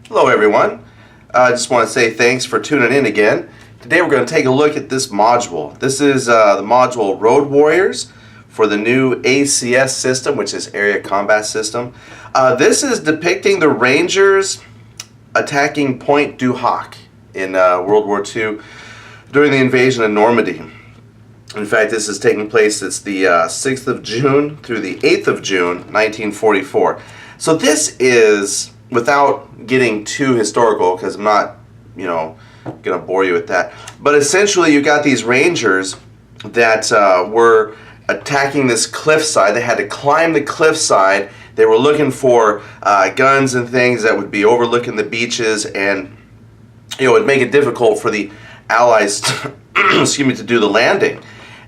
Hello everyone. I just want to say thanks for tuning in again. Today we're going to take a look at this module. This is the module Road Warriors for the new ACS system, which is Area Combat System. This is depicting the Rangers attacking Pointe du Hoc in World War II during the invasion of Normandy. In fact, this is taking place, it's the 6th of June through the 8th of June, 1944. So this is, without getting too historical, because I'm not, going to bore you with that, but essentially you got these Rangers that were attacking this cliffside. They had to climb the cliffside. They were looking for guns and things that would be overlooking the beaches, and it would make it difficult for the Allies to, to do the landing.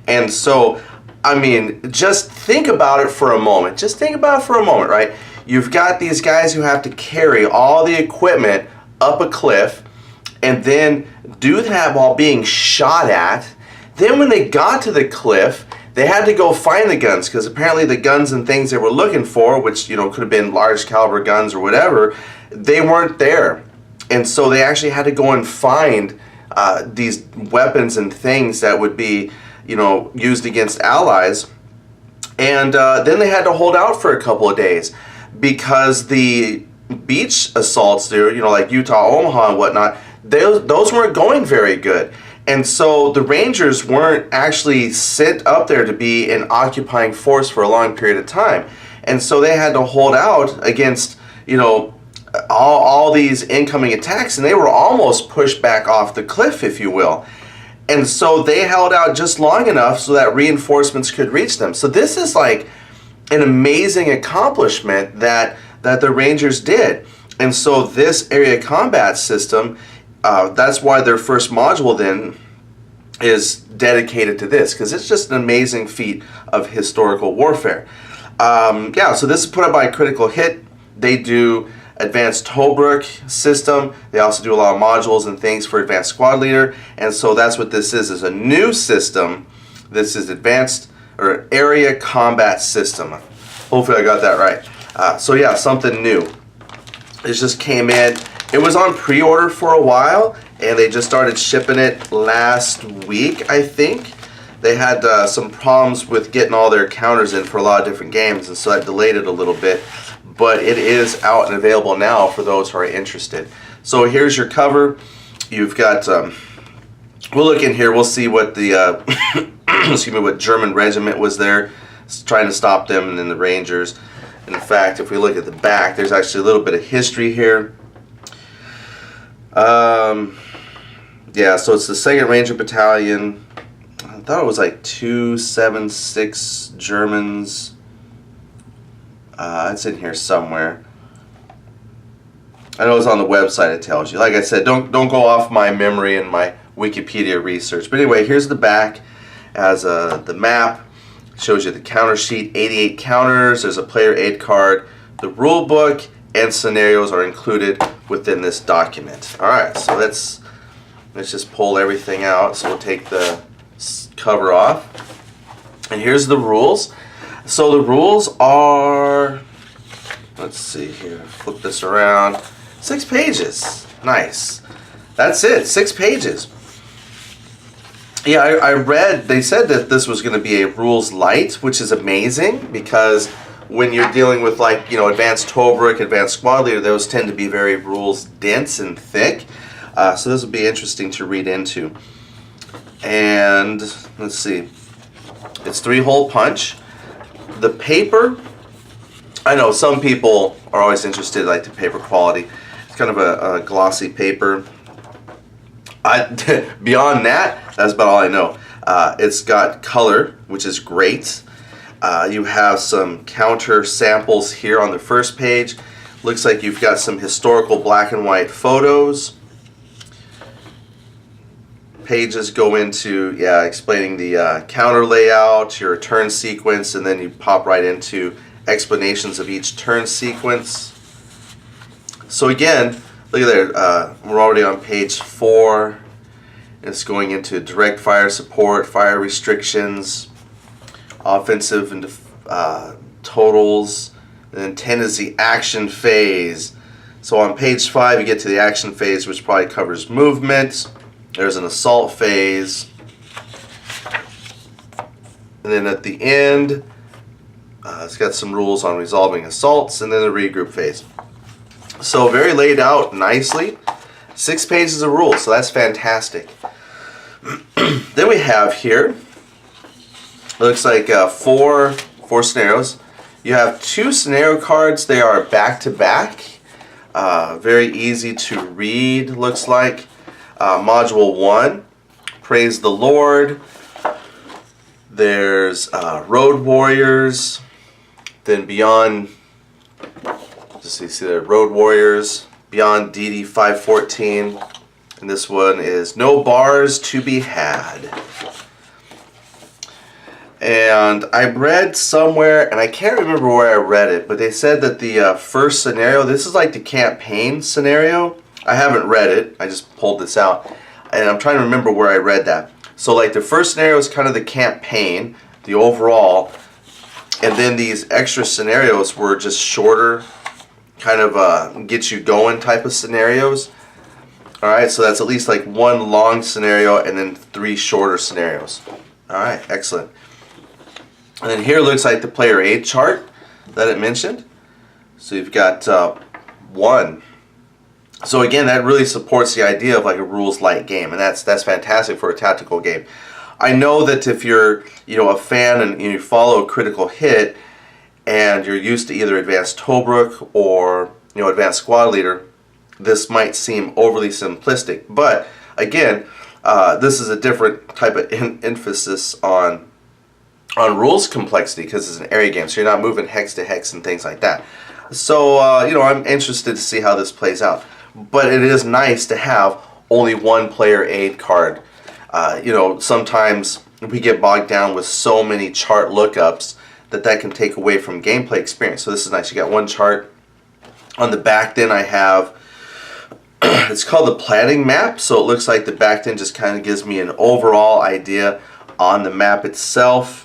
And so, I mean, just think about it for a moment. Just think about it for a moment, right? You've got these guys who have to carry all the equipment up a cliff and then do that while being shot at. Then when they got to the cliff, they had to go find the guns, because apparently the guns and things they were looking for, which, could have been large caliber guns or whatever, they weren't there. And so they actually had to go and find these weapons and things that would be used against Allies. And then they had to hold out for a couple of days because the beach assaults there, like Utah, Omaha and whatnot, those weren't going very good. And so the Rangers weren't actually sent up there to be an occupying force for a long period of time. And so they had to hold out against, all these incoming attacks, and they were almost pushed back off the cliff, if you will. And so they held out just long enough so that reinforcements could reach them. So this is like an amazing accomplishment that the Rangers did. And so this area combat system, that's why their first module then is dedicated to this, because it's just an amazing feat of historical warfare. So this is put up by Critical Hit. They do Advanced Tobruk system. They also do a lot of modules and things for Advanced Squad Leader, and so that's what this is a new system. This is Advanced or Area Combat System. Hopefully I got that right. So yeah, something new. It just came in. It was on pre-order for a while, and they just started shipping it last week, I think. They had some problems with getting all their counters in for a lot of different games, and so that delayed it a little bit. But it is out and available now for those who are interested. So here's your cover. You've got, we'll look in here, we'll see what the, what German regiment was there trying to stop them, and then the Rangers. In fact, if we look at the back, there's actually a little bit of history here. So it's the 2nd Ranger Battalion. I thought it was like 276 Germans. It's in here somewhere. I know it's on the website, it tells you. Like I said, don't go off my memory and my Wikipedia research. But anyway, here's the back as the map. Shows you the counter sheet, 88 counters. There's a player aid card. The rule book and scenarios are included within this document. Alright, so let's just pull everything out. So we'll take the cover off. And here's the rules. So the rules are, let's see here, flip this around, 6 pages. Nice. That's it, 6 pages. Yeah, I read, they said that this was going to be a rules light, which is amazing, because when you're dealing with Advanced Tobruk, Advanced Squad Leader, those tend to be very rules dense and thick. So this will be interesting to read into. And let's see, it's 3-hole punch. The paper, I know some people are always interested like the paper quality. It's kind of a glossy paper. Beyond that, that's about all I know. It's got color, which is great. You have some counter samples here on the first page. Looks like you've got some historical black and white photos. Pages go into explaining the counter layout, your turn sequence, and then you pop right into explanations of each turn sequence. So again, look at there, we're already on page 4. It's going into direct fire support, fire restrictions, offensive and totals, and then 10 is the action phase. So on page 5, you get to the action phase, which probably covers movement. There's an assault phase. And then at the end, it's got some rules on resolving assaults, and then the regroup phase. So very laid out nicely. 6 pages of rules, so that's fantastic. Then we have here, it looks like four scenarios. You have 2 scenario cards. They are back to back. Very easy to read, looks like. Module 1, Praise the Lord. There's Road Warriors. Then Beyond, just so you see there, Road Warriors, Beyond DD 514. And this one is No Bars to be Had. And I read somewhere, and I can't remember where I read it, but they said that the first scenario, this is like the campaign scenario. I haven't read it, I just pulled this out, and I'm trying to remember where I read that. So like the first scenario is kind of the campaign, the overall, and then these extra scenarios were just shorter, kind of get you going type of scenarios. Alright, so that's at least like 1 long scenario and then 3 shorter scenarios. Alright, excellent. And then here looks like the player aid chart that it mentioned. So you've got 1. So again, that really supports the idea of like a rules light game, and that's fantastic for a tactical game. I know that if you're a fan and you follow Critical Hit and you're used to either Advanced Tobruk or Advanced Squad Leader, this might seem overly simplistic. But again, this is a different type of emphasis on rules complexity because it's an area game, so you're not moving hex to hex and things like that. So I'm interested to see how this plays out. But it is nice to have only 1 player aid card. Sometimes we get bogged down with so many chart lookups that can take away from gameplay experience. So this is nice. You got 1 chart. On the back then I have, it's called the planning map. So it looks like the back then just kind of gives me an overall idea on the map itself.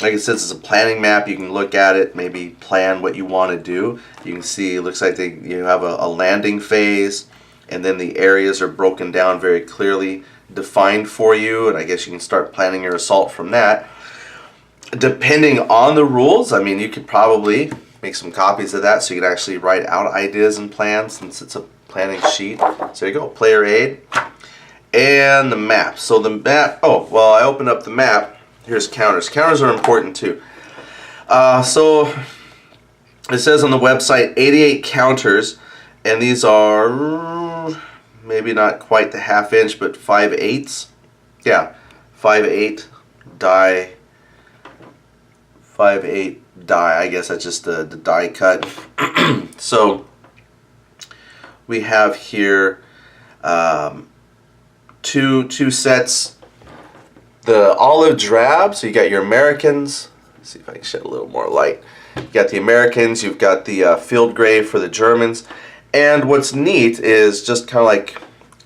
Like it says, it's a planning map. You can look at it, maybe plan what you want to do. You can see, it looks like you have a landing phase, and then the areas are broken down very clearly defined for you, and I guess you can start planning your assault from that. Depending on the rules, I mean, you could probably make some copies of that so you can actually write out ideas and plans since it's a planning sheet. So there you go, player aid. And the map. So the map, I opened up the map. Here's counters. Counters are important too. So it says on the website 88 counters, and these are maybe not quite the ½ inch, but 5/8. Yeah, 5/8 die. 5/8 die. I guess that's just the die cut. So we have here two sets. The olive drab, so you got your Americans. Let's see if I can shed a little more light. You got the Americans, you've got the field gray for the Germans. And what's neat is just kind of like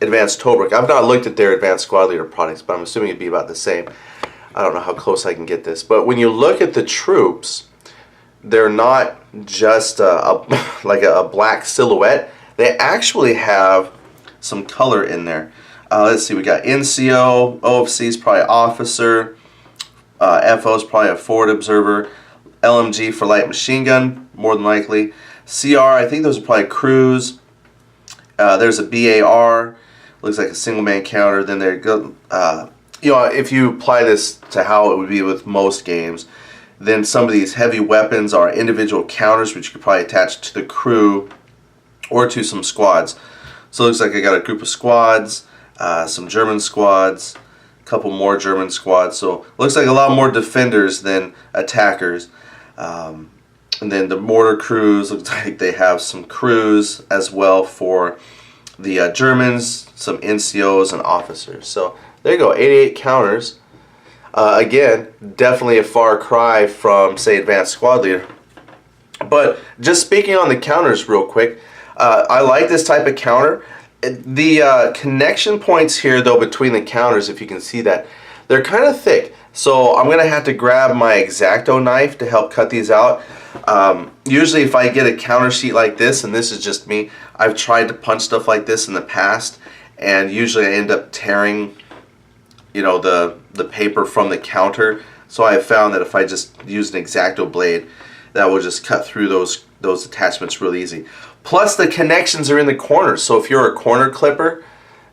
Advanced Tobruk. I've not looked at their Advanced Squad Leader products, but I'm assuming it'd be about the same. I don't know how close I can get this. But when you look at the troops, they're not just like a black silhouette. They actually have some color in there. Let's see, we got NCO, OFC is probably officer, FO is probably a forward observer, LMG for light machine gun, more than likely. CR, I think those are probably crews. There's a BAR, looks like a single man counter. Then there go, if you apply this to how it would be with most games, then some of these heavy weapons are individual counters, which you could probably attach to the crew or to some squads. So it looks like I got a group of squads. Some German squads, a couple more German squads, so looks like a lot more defenders than attackers. And then the mortar crews, looks like they have some crews as well for the Germans, some NCOs and officers. So there you go, 88 counters. Again, definitely a far cry from, say, Advanced Squad Leader. But just speaking on the counters real quick, I like this type of counter. The connection points here, though, between the counters, if you can see that, they're kind of thick. So I'm going to have to grab my X-Acto knife to help cut these out. Usually if I get a counter sheet like this, and this is just me, I've tried to punch stuff like this in the past, and usually I end up tearing, you know, the paper from the counter. So I have found that if I just use an X-Acto blade, that will just cut through those attachments real easy. Plus the connections are in the corners, so if you're a corner clipper,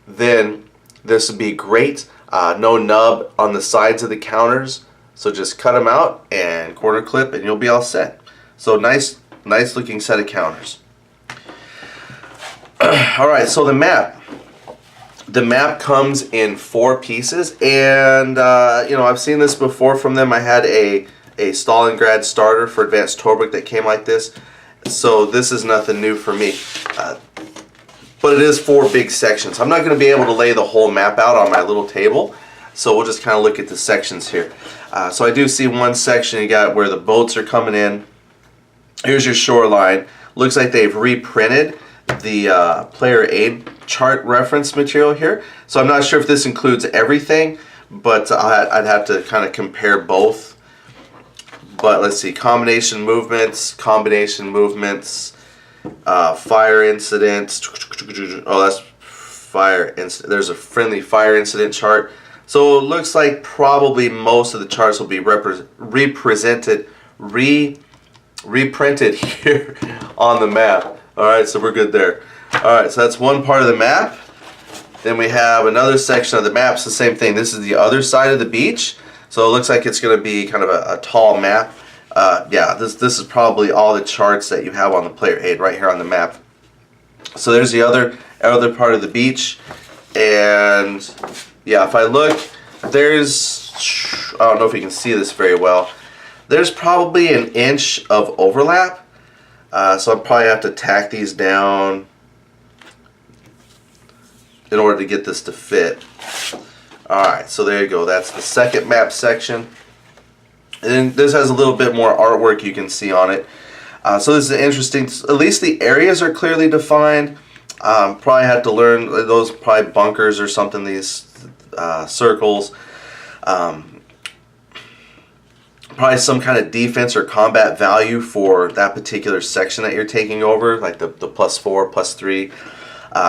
then this would be great. No nub on the sides of the counters, so just cut them out and corner clip and you'll be all set. So nice looking set of counters. Alright, so the map. The map comes in 4 pieces, and you know, I've seen this before from them. I had a Stalingrad starter for Advanced Tourbook that came like this, so this is nothing new for me. But it is 4 big sections. I'm not going to be able to lay the whole map out on my little table, so we'll just kind of look at the sections here. So I do see one section you got where the boats are coming in. Here's your shoreline. Looks like they've reprinted the player aid chart reference material here. So I'm not sure if this includes everything, but I'd have to kind of compare both. But let's see, combination movements, fire incidents. Oh, that's fire incident. There's a friendly fire incident chart. So it looks like probably most of the charts will be reprinted here on the map. Alright, so we're good there. Alright, so that's one part of the map. Then we have another section of the map. It's the same thing. This is the other side of the beach. So it looks like it's going to be kind of a tall map. Yeah, this is probably all the charts that you have on the player aid right here on the map. So there's the other part of the beach. And yeah, if I look, there's, I don't know if you can see this very well. There's probably an inch of overlap. So I'll probably have to tack these down in order to get this to fit. Alright, so there you go. That's the second map section. And then this has a little bit more artwork you can see on it. So this is interesting. At least the areas are clearly defined. Probably had to learn those, probably bunkers or something, these circles. Probably some kind of defense or combat value for that particular section that you're taking over, like the +4, +3.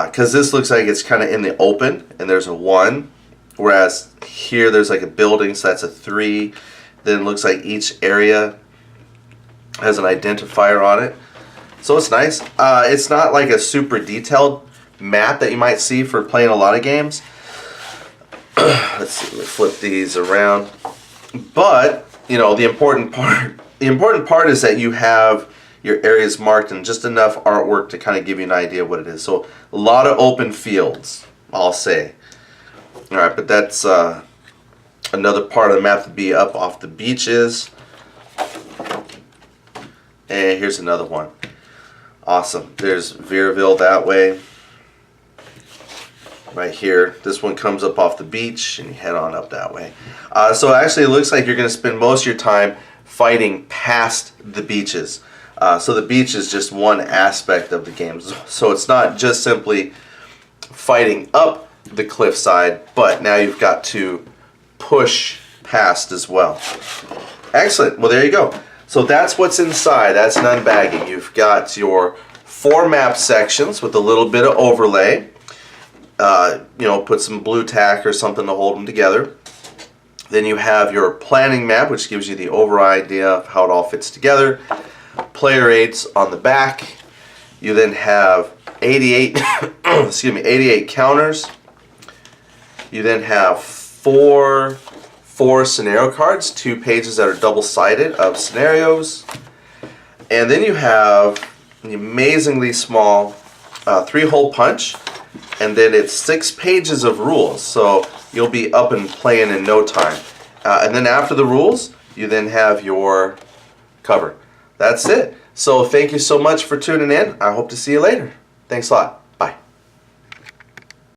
Because this looks like it's kind of in the open, and there's a 1. Whereas here there's like a building, so that's a 3. Then it looks like each area has an identifier on it. So it's nice. It's not like a super detailed map that you might see for playing a lot of games. Let's see, let me flip these around. But you know, the important part is that you have your areas marked and just enough artwork to kind of give you an idea of what it is. So a lot of open fields, I'll say. Alright, but that's another part of the map to be up off the beaches. And here's another one. Awesome. There's Veerville that way. Right here. This one comes up off the beach and you head on up that way. So actually it looks like you're going to spend most of your time fighting past the beaches. So the beach is just one aspect of the game. So it's not just simply fighting up the cliffside, but now you've got to push past as well. Excellent. Well, there you go. So that's what's inside. That's an unbagging. You've got your 4 map sections with a little bit of overlay. You know, put some blue tack or something to hold them together. Then you have your planning map, which gives you the overall idea of how it all fits together. Player aids on the back. You then have 88 88 counters. You then have four scenario cards, 2 pages that are double-sided of scenarios. And then you have an amazingly small 3-hole punch. And then it's 6 pages of rules, so you'll be up and playing in no time. And then after the rules, you then have your cover. That's it. So thank you so much for tuning in. I hope to see you later. Thanks a lot.